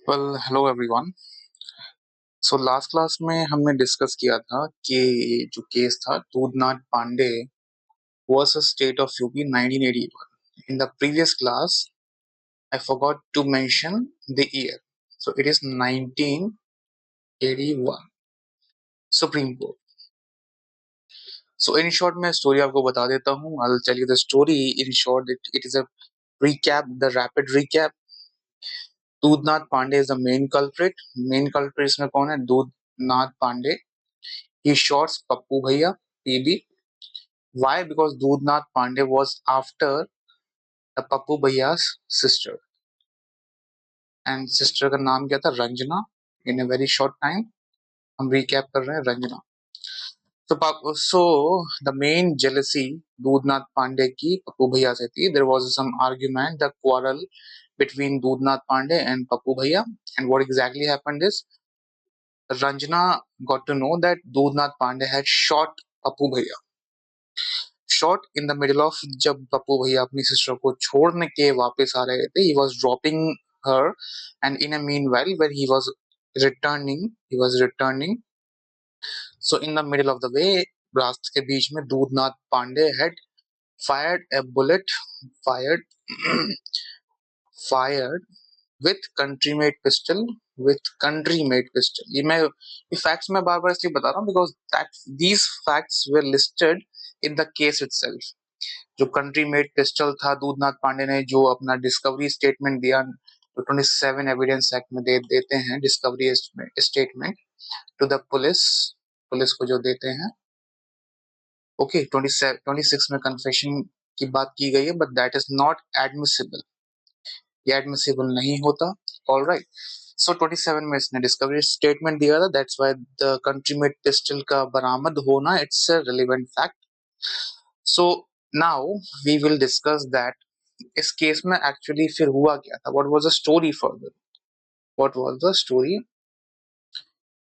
Hello everyone. So last class में हमने discuss किया था कि जो केस था Dudhnath Pandey versus state of UP 1981। In the previous class I forgot to mention the year, so it is 1981 supreme court. So in short मैं story आपको बता देता हूँ। I will tell you the story in short. It is a recap, the rapid recap. Dudhnath Pandey is the main culprit. Main culprit इसमें कौन है? Dudhnath Pandey. He shot Pappu Bhaiya, PB. Why? Because Dudnath Pandey was after the Pappu Bhaiya's sister. And sister का नाम क्या था? Ranjana. In a very short time, हम recap कर रहे हैं Ranjana. So the main jealousy Dudnath Pandey की Pappu Bhaiya से थी. There was some argument, the quarrel between Dudnath Pandey and Pappu Bhaiya. And what exactly happened is Ranjana got to know that Dudnath Pandey had shot Pappu Bhaiya. Shot in the middle of, जब पप्पू भैया अपनी sister को छोड़ने के वापस आ रहे थे, he was dropping her and in a meanwhile when he was returning so in the middle of the way, रास्ते के बीच में Dudhnath Pandey had fired a bullet fired fired with country made pistol. ये facts मैं बार बार इसलिए बता रहा हूँ because that these facts were listed in the case itself. जो कंट्री मेड पिस्टल था, दूधनाथ पांडे ने जो अपना डिस्कवरी स्टेटमेंट दिया, तो 27 एविडेंस एक्ट में देते हैं discovery statement to the police को जो देते हैं। ओके, 26 में कन्फेशन की बात की गई है, but that is not admissible. ये एडमिसिबल नहीं होता। ऑलराइट, सो 27 में इसने डिस्कवरी स्टेटमेंट दिया था, that's why the country made pistol का बरामद होना it's a relevant fact. So now we will discuss that इस केस में एक्चुअली फिर हुआ क्या था, what was the story further, what was the story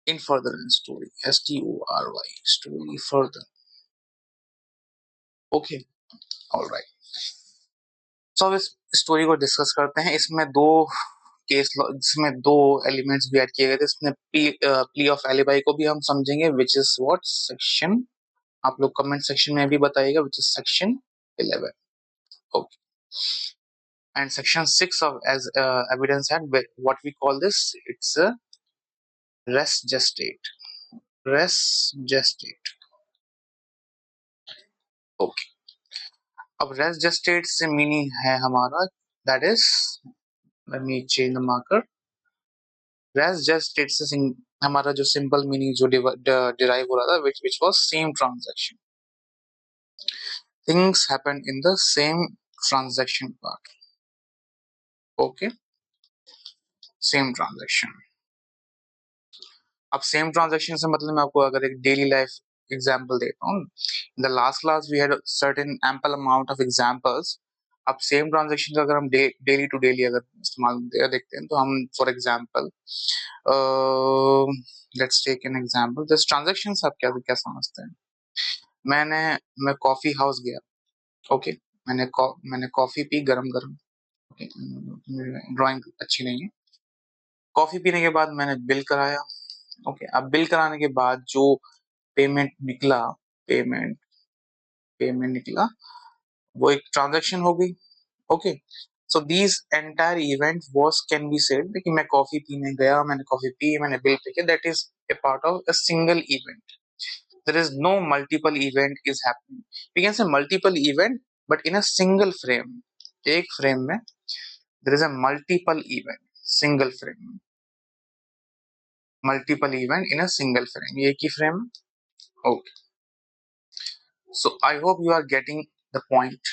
in further in story, STORY, story further. Okay, alright, so अब इस story को discuss करते हैं। इसमें दो एलिमेंट्स भी ऐड किए गए थे। इसमें प्ली ऑफ एलिबाई को भी हम समझेंगे, विच इज व्हाट सेक्शन, आप लोग कमेंट सेक्शन में भी बताइएगा, which is section 11। Okay, and section 6 of as evidence had what we call this, it's a res gestate. Okay, अब res gestate से मीनिंग है हमारा, that is, let me change the marker. res gestate से हमारा जो simple meaning जो derive हो रहा था, which was same transaction, things happen in the same transaction part. Okay, same transaction. अब सेम ट्रांजैक्शन से मतलब मैं आपको अगर एक डेली लाइफ एग्जांपल देता हूँ, in the last class we had certain ample amount of examples. अब सेम ट्रांजैक्शन का अगर हम डेली टू डेली अगर इस्तेमाल देखते हैं, तो हम for example let's take an example, this transaction आप क्या क्या समझते हैं? मैं कॉफी हाउस गया। ओके, मैंने कॉफी पी गरम गरम। ड्राइंग अच्छी नहीं है। कॉफी पीने के बाद मैंने बिल कराया। ओके, अब बिल कराने के बाद जो पेमेंट निकला, पेमेंट पेमेंट निकला, वो एक ट्रांजैक्शन हो गई। Okay, so this entire event was can be said कि मैं कॉफी पीने गया, मैंने कॉफी पी, मैंने बिल पे किया, that is a part of a single event. There is no multiple event is happening. We can say multiple event but in a single frame. एक frame में there is a multiple event, single frame, multiple event in a single frame, ये एक ही frame. Okay, so I hope you are getting the point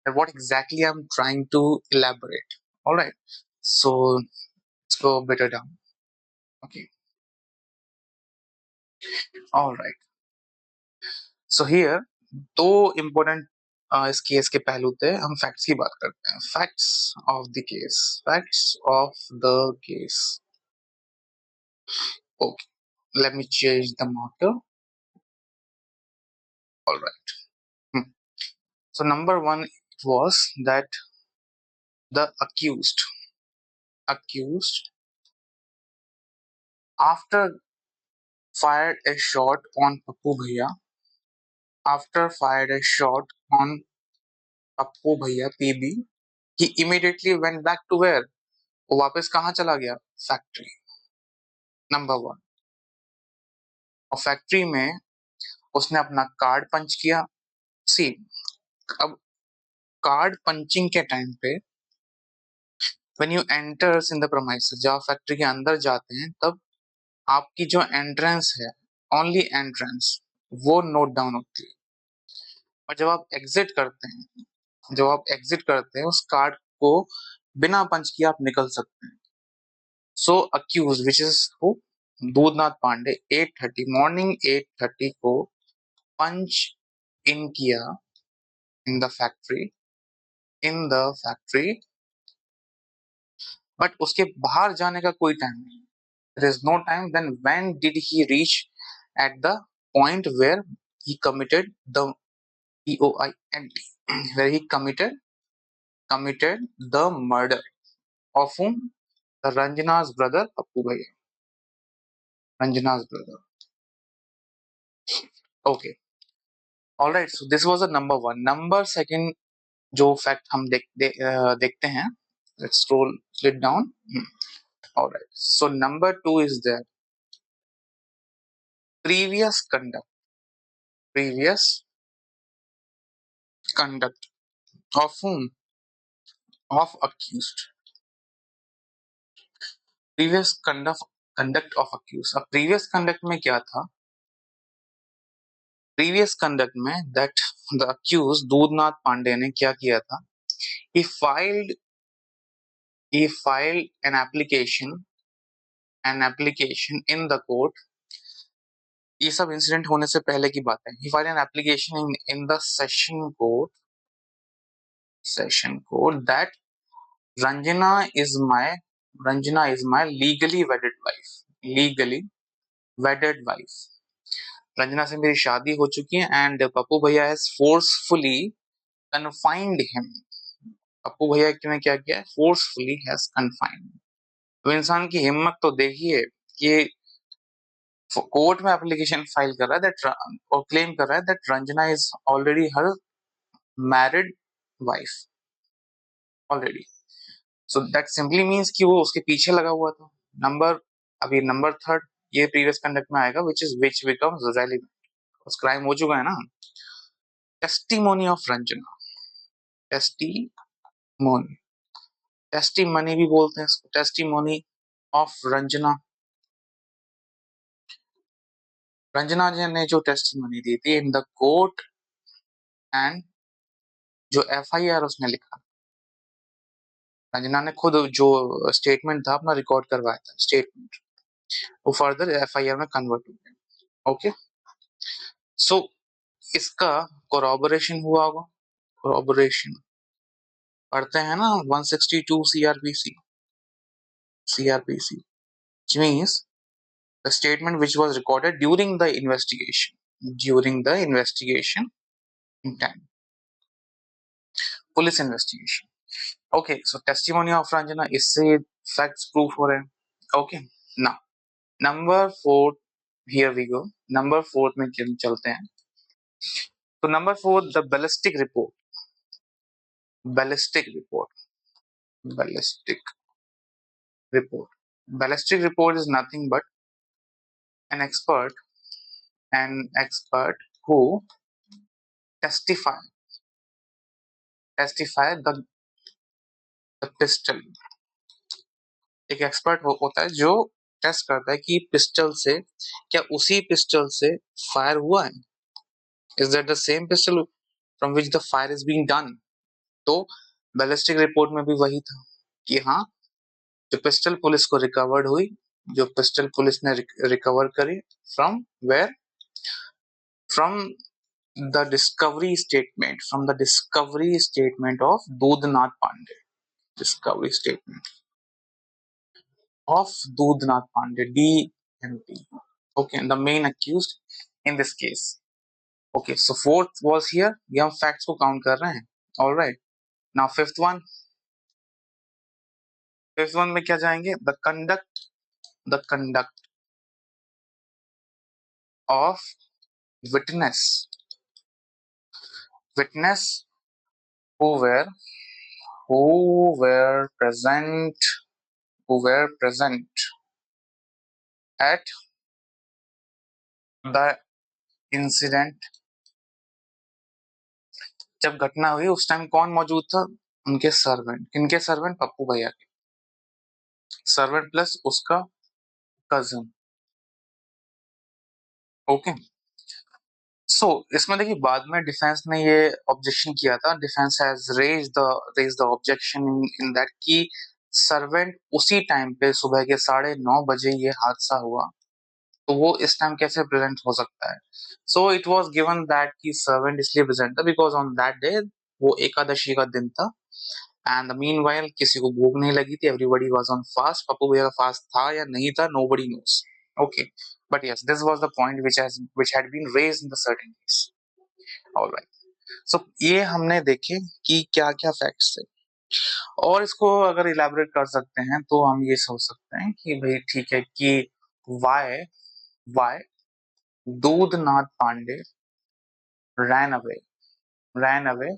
and what exactly I'm trying to elaborate. All right, so let's go better down. Okay, all right. So here दो important इस case के पहलू थे। हम facts की बात करते हैं। Facts of the case, facts of the case. Okay, let me change the marker. All right. So number one was that the accused after fired a shot on Pappu Bhaiya, after fired a shot on Pappu Bhaiya PB, he immediately went back to where? वो वापस कहाँ चला गया? Factory, number one. और factory में उसने अपना card पंच किया। सी, अब कार्ड पंचिंग के टाइम पे when you enters in the premises, जब आप फैक्ट्री के अंदर जाते हैं तब आपकी जो एंट्रेंस है, ओनली एंट्रेंस, वो नोट डाउन होती है। और जब आप एग्जिट करते हैं, जब आप एग्जिट करते हैं उस कार्ड को बिना पंच किए आप निकल सकते हैं। So accused which is who, Dudhnath Pandey 8:30 morning 8:30 को पंच इन किया in the factory, in the factory, but उसके बाहर जाने का कोई टाइम नहीं। There is no time. Then when did he reach at the point where he committed the POINT, where he committed the murder of whom? The Ranjana's brother Appu Bhaiya. Ranjana's brother. Okay. All right. So this was a number one. Number second जो fact हम देखते हैं. Let's scroll it down. All right. So number two is there. Previous conduct. Previous conduct of whom? Of accused. Previous conduct of accused. अब previous conduct में क्या था? Previous conduct में that the accused Dudhnath Pandey ने क्या किया था? he filed an application in the court। ये सब इंसिडेंट होने से पहले की बात है। he filed an application in the session court that Ranjana is my legally wedded wife। Ranjana से मेरी शादी हो चुकी है एंड पप्पू भैया has forcefully confined him. Pappu भैया ने क्या किया? Forcefully has confined. तो इंसान की हिम्मत तो देखिए कि कोर्ट में एप्लीकेशन फाइल कर रहा है दैट और क्लेम कर रहा है that Ranjana is already her married wife already. So that simply means कि वो उसके पीछे लगा हुआ था। अभी नंबर थर्ड ये प्रीवियस कंडक्ट में आएगा विच बिकम्स रेलेवेंट। उस क्राइम हो चुका है ना। टेस्टिमोनी ऑफ रंजना, टेस्टिमनी भी बोलते हैं इसको, टेस्टिमोनी ऑफ रंजना। रंजना जी ने जो टेस्टिमनी दी थी इन द कोर्ट एंड जो एफआईआर उसने लिखा, रंजना ने खुद जो स्टेटमेंट था अपना रिकॉर्ड करवाया था, स्टेटमेंट वो फर्दर एफआईआर में कन्वर्ट हो गया। ओके, सो इसका कोरॉबरेशन हुआ होगा। कोरॉबरेशन पढ़ते हैं ना 162 CrPC, which means the statement which was recorded during the investigation in time, police investigation। Okay, so testimony of Ranjana, इससे facts proof हो रहे हैं। Okay, now number 4, here we go, number 4 में चलते हैं। तो number 4, the ballistic report is nothing but an expert who testify the pistol। एक expert होता है जो टेस्ट करता है कि पिस्टल से क्या उसी पिस्टल से फायर हुआ है, is that the same pistol from which the fire is being done. तो बैलिस्टिक रिपोर्ट में भी वही था कि हाँ, जो पिस्टल पुलिस को रिकवर्ड हुई, जो पिस्टल पुलिस ने रिकवर करी from where, from the discovery statement of Dudhnath Pandey, discovery statement of Dudhnath Pandey, DMP. Okay, the main accused in this case. Okay, so fourth was here. ये हम facts को count कर रहे हैं। All right. Now fifth one में क्या जाएंगे? The conduct of witness who were who were present who were present at the incident. जब घटना हुई उस टाइम कौन मौजूद था? उनके सर्वेंट. किनके सर्वेंट? पप्पू भैया के सर्वेंट प्लस उसका कजन. ओके. सो इसमें देखिए बाद में डिफेंस ने ये ऑब्जेक्शन किया था. Defence has raise the objection in that कि सर्वेंट उसी टाइम पे सुबह के 9:30 बजे ये हादसा हुआ, तो वो इस टाइम कैसे प्रेजेंट हो सकता है? So it was given that कि सर्वेंट इसलिए प्रेजेंट था बिकॉज ऑन दैट डे वो एकादशी का दिन था एंड मीनवाइल किसी को भूख नहीं लगी थी. Everybody was on fast. Pappu भैया का फास्ट था या नहीं था, nobody knows. Okay, but yes this was the point which had been raised in the certain case. Alright. So ये हमने देखे कि क्या क्या फैक्ट्स थे, और इसको अगर इलेबोरेट कर सकते हैं तो हम ये सोच सकते हैं कि भाई ठीक है कि why why Dudhnath Pandey ran away ran away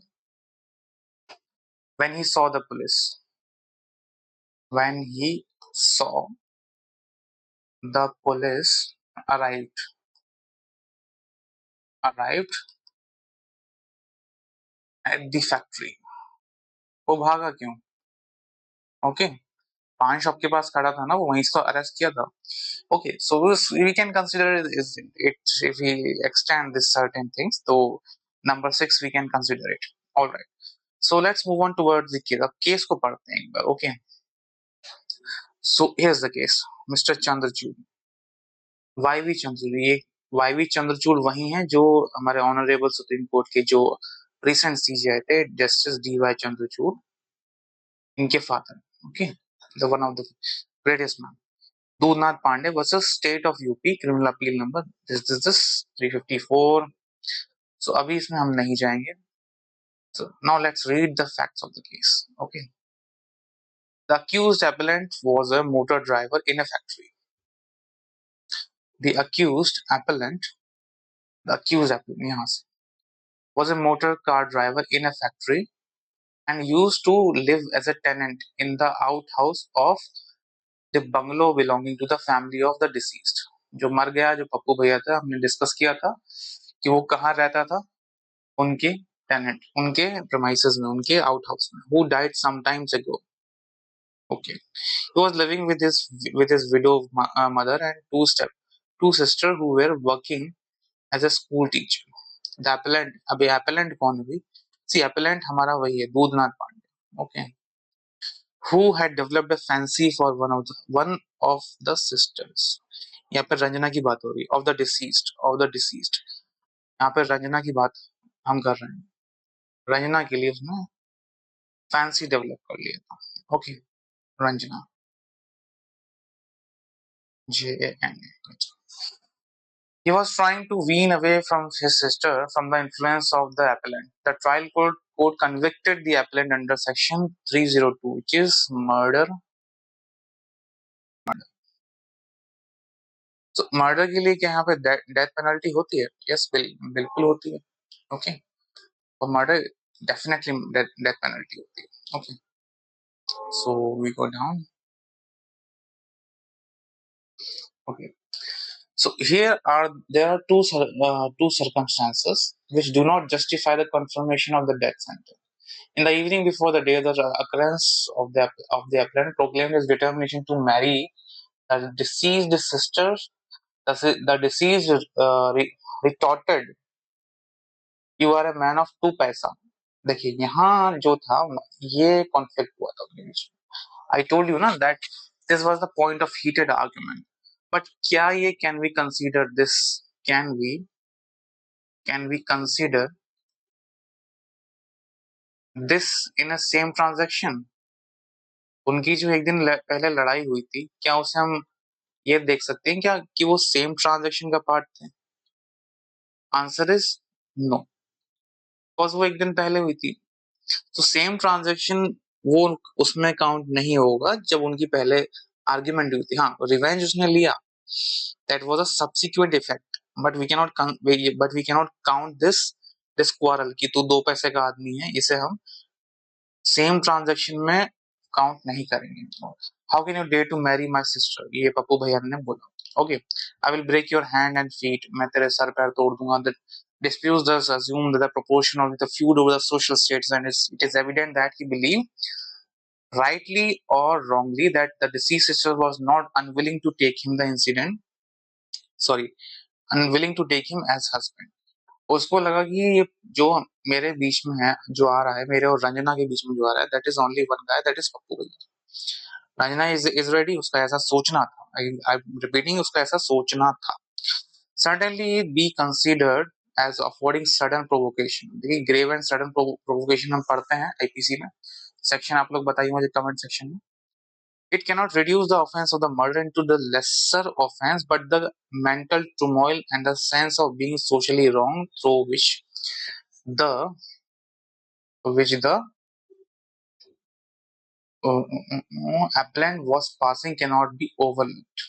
when he saw the police when he saw the police arrived at the factory. वो भागा क्यों? ओके, पान शॉप के पास खड़ा था ना, वो वहीं से अरेस्ट किया था. Okay, so we can consider it if we extend this certain things. So number 6 we can consider it. All right. So let's move on towards the case. अब केस को पढ़ते हैं एक बार. Okay. So here's the case. Mr. Chandrachud. YV Chandrachud. ये YV Chandrachud वही हैं जो हमारे ऑनरेबल सुप्रीम कोर्ट के जो रिसेंट सीजे थे, जस्टिस DY चंद्रचूड़, इनके father. Okay, the one of the greatest man. Dudhnath Pandey versus state of UP, criminal appeal number this 354. So अभी इसमें हम नहीं जाएंगे. So now let's read the facts of the case. Okay. The accused appellant was a motor driver in a factory. The accused appellant यहाँ से was a motor car driver in a factory and used to live as a tenant in the outhouse of the bungalow belonging to the family of the deceased. जो मर गया, जो पप्पू भैया था, हमने discuss किया था कि वो कहाँ रहता था. उनके टेनेंट, उनके प्रेमाइसेस में, उनके आउट हाउस में. Who died some times ago. Okay, he was living with his widow mother and two sister who were working as a school teacher. The appellant, अबे appellant कौन हुई? See, appellant हमारा वही है, Dudhnath Pandey. Okay, who had developed a fancy for one of the sisters. यहाँ पे रंजना की बात हो रही है, of the deceased. यहाँ पे रंजना की बात हम कर रहे हैं. रंजना के लिए उसने फैंसी डेवलप कर लिया था. Okay, Ranjana, JANA. He was trying to wean away from his sister from the influence of the appellant. The trial court convicted the appellant under section 302, which is murder. So murder के लिए क्या यहाँ पे death penalty होती है? Yes, बिल्कुल होती है. Okay, और murder definitely death penalty होती है. Okay, so we go down. Okay. So there are two circumstances which do not justify the confirmation of the death sentence. In the evening before the day of the occurrence of the appellant proclaimed his determination to marry the deceased sister, the deceased retorted, "You are a man of two पैसा." देखिए यहाँ जो था ये conflict हुआ था अपने बीच. I told you ना that this was the point of heated argument. But क्या ये can we consider this? Can we consider this in a same transaction? उनकी जो एक दिन पहले लड़ाई हुई थी, क्या उसे हम ये देख सकते हैं क्या कि वो सेम ट्रांजैक्शन का पार्ट थे? आंसर इज नो, बिकॉज वो एक दिन पहले हुई थी. तो सेम ट्रांजैक्शन वो उसमें काउंट नहीं होगा जब उनकी पहले आर्ग्यूमेंट हुई थी. हाँ, रिवेंज उसने लिया, that was a subsequent effect. but we cannot count this quarrel कि तू 2 पैसे का आदमी है, इसे हम सेम ट्रांजैक्शन में काउंट नहीं करेंगे. How can you dare to marry my sister, ये पप्पू भैया ने बोला. Okay, I will break your hand and feet, मैं तेरे सर पैर तोड़ दूंगा. The disputes thus assume that the proportion of the feud over the social status, and it is evident that he believed, rightly or wrongly, that the deceased sister was not unwilling to take him the incident, sorry, unwilling to take him as husband. उसको लगा कि ये जो मेरे बीच में है, जो आ रहा है मेरे और रंजना के बीच में जो आ रहा है, that is only one guy, that is Pappu भैया. रंजना इज रेडी, उसका ऐसा सोचना था. आई रिपीटिंग, उसका ऐसा सोचना था. Certainly be considered as affording sudden provocation. देखिए, grave and sudden provocation हम पढ़ते हैं आईपीसी में. सेक्शन आप लोग बताइए मुझे कमेंट सेक्शन में. It cannot reduce the offense of the murder into the lesser offense, but the mental turmoil and the sense of being socially wrong through which the appellant was passing cannot be overlooked.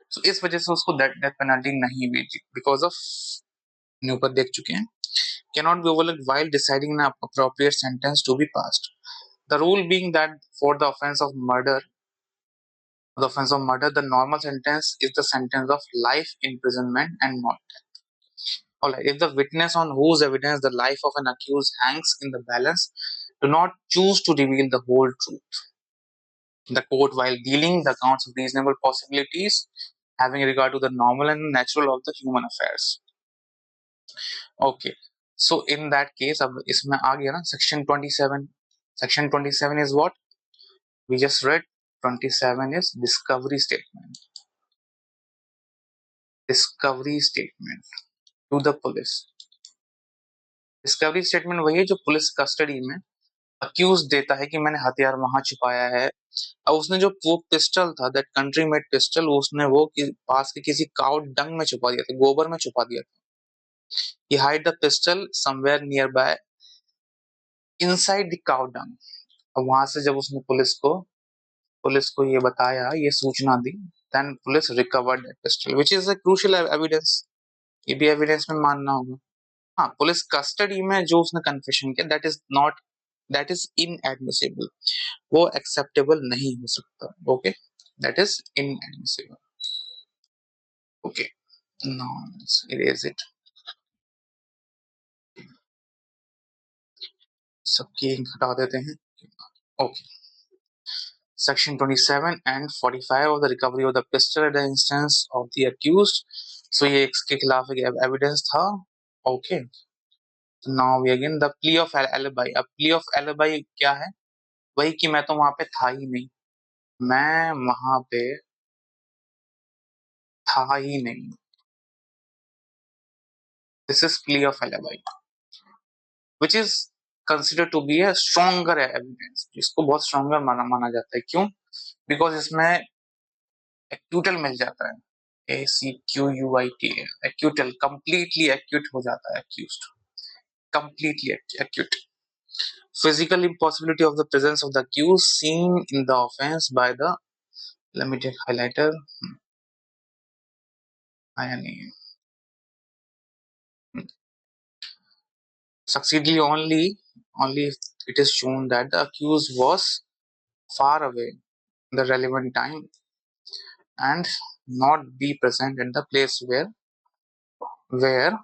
So इस वजह से उसको death penalty नहीं हुई, because of ऊपर देख चुके हैं, cannot be overlooked while deciding an appropriate sentence to be passed. The rule being that for the offense of murder, the normal sentence is the sentence of life imprisonment and not death. Alright, if the witness on whose evidence the life of an accused hangs in the balance do not choose to reveal the whole truth, the court, while dealing the accounts of reasonable possibilities having regard to the normal and natural of the human affairs. Okay, so in that case, अब इसमें आ गया ना section 27. Section 27 is what we just read. 27 is discovery statement. Discovery statement to the police. Discovery statement वही है जो police custody में accused देता है कि मैंने हथियार वहां छुपाया है. अब उसने जो वो पिस्टल था, दैट कंट्री मेड पिस्टल, उसने वो पास के किसी काउ डंग में छुपा दिया था, गोबर में छुपा दिया था. He hide the pistol somewhere nearby inside the cow dung. अब वहां से जब उसने पुलिस को ये बताया, ये सूचना दी, then police recovered that pistol, which is a crucial evidence. ये भी एविडेंस में मानना होगा. हाँ, पुलिस कस्टडी में जो उसने कन्फेशन किया, that is inadmissible. वो acceptable नहीं हो सकता. Okay, that is inadmissible. Okay, now let's erase it. सबकी हटा देते हैं. Okay. Section 27 and 45 of the recovery of the pistol at the instance of the accused. So ये इसके खिलाफ एक evidence था. Okay. Now we again the plea of alibi. अब plea of alibi क्या है? वही कि मैं तो वहां पे था ही नहीं. मैं वहां पे था ही नहीं. This is plea of alibi, which is considered to be a stronger evidence. इसको बहुत stronger माना जाता है. क्यों? Because इसमें acquittal मिल जाता है. ACQUIT, acquittal, completely acquit हो जाता है accused, completely acquit. Physical impossibility of the presence of the accused seen in the offense by the, let me take highlighter, succeedingly only if it is shown that the accused was far away in the relevant time and not be present in the place where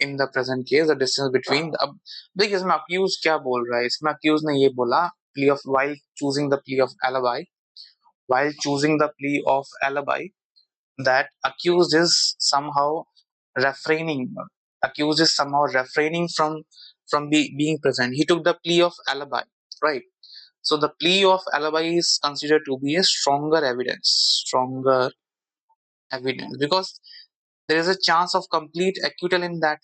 in the present case the distance between the, अब देखिए इसमें accused क्या बोल रहा है. इसमें accused ने ये बोला, plea of, while choosing the plea of alibi, that accused is somehow refraining from being present. He took the plea of alibi, right? So the plea of alibi is considered to be a stronger evidence, because there is a chance of complete acquittal in that.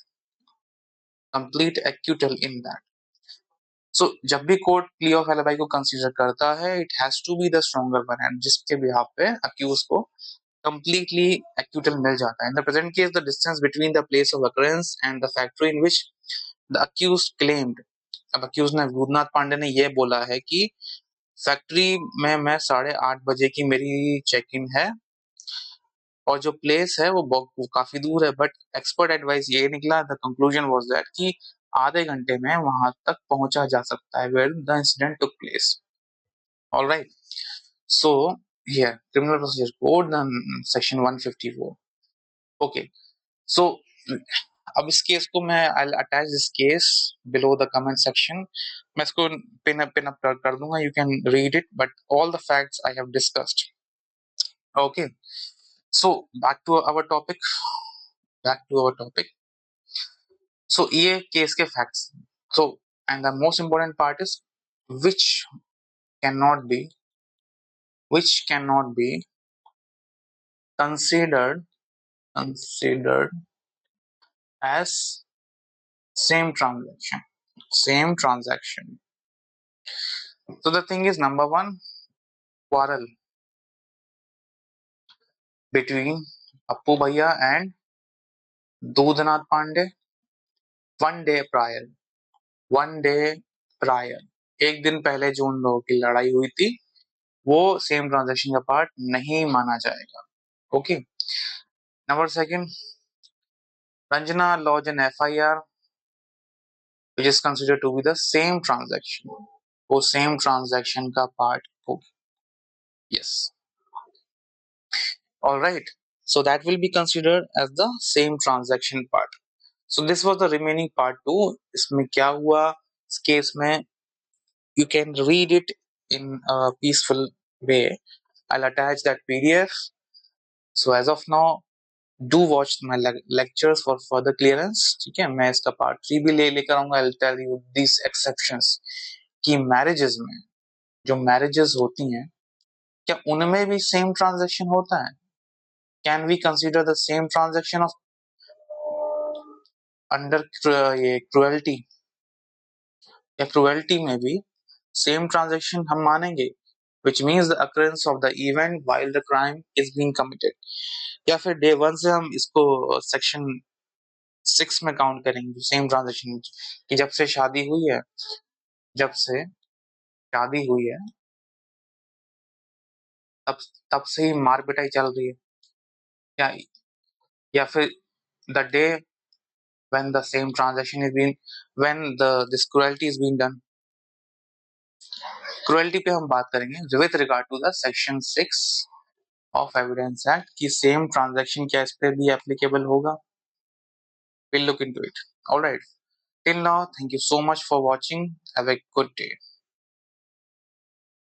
So जब भी court plea of alibi को consider करता है, it has to be the stronger one, and जिसके behalf पे accused को completely acquittal मिल जाता है. In the present case, the distance between the place of occurrence and the factory in which the accused claimed. अब accused ने, भूतनाथ पांडे ने ये बोला है कि फैक्ट्री में मैं 8:30 बजे की मेरी चेक इन है और जो प्लेस है वो काफी दूर है, बट एक्सपर्ट एडवाइस ये निकला, द कंक्लूजन वाज दैट कि आधे घंटे में वहां तक पहुंचा जा सकता है where the incident took place. Alright, so here criminal procedure code section 154। Okay, so अब इस केस को मैं I attach this case below the comment section. मैं इसको पिन अप कर दूंगा, you can read it, but all the facts I have discussed. Okay, so back to our topic. So ये case के facts. So and the most important part is which cannot be which cannot be considered as same transaction. So the thing is, number one, quarrel between Appu Bhaiya and Dudhnath Pandey one day prior. एक दिन पहले जो उन लोगों की लड़ाई हुई थी वो सेम ट्रांजैक्शन का पार्ट नहीं माना जाएगा। Okay, number second, Ranjana lodged an FIR which is considered to be the same transaction, वो सेम ट्रांजैक्शन का पार्ट होगी। Yes, alright, so that will be considered as the same transaction part. So this was the remaining part 2। इसमें क्या हुआ इस case में, you can read it in a peaceful way. I'll attach that PDF. So as of now, do watch my lectures for further clearance। ठीक है, मैं इसका part 3 भी लेकर आऊंगा। I'll tell you these exceptions कि marriages में जो marriages होती हैं क्या उनमें भी सेम ट्रांजैक्शन होता है? Can we consider the same transaction of under ये क्रुएल्टी, या क्रुएल्टी में भी सेम ट्रांजैक्शन हम मानेंगे, which means the occurrence of the event while the crime is being committed, या फिर डे 1 से हम इसको सेक्शन 6 में काउंट करेंगे सेम ट्रांजैक्शन कि जब से शादी हुई है तब तब से ही मार पिटाई चल रही है, या फिर the day when the same transaction is being when this cruelty is being done। Cruelty पे हम बात करेंगे with regard to the section 6 of evidence act कि सेम ट्रांजैक्शन क्या इस पे भी एप्लीकेबल होगा। we'll look into it। All right, till now, thank you so much for watching। Have a good day।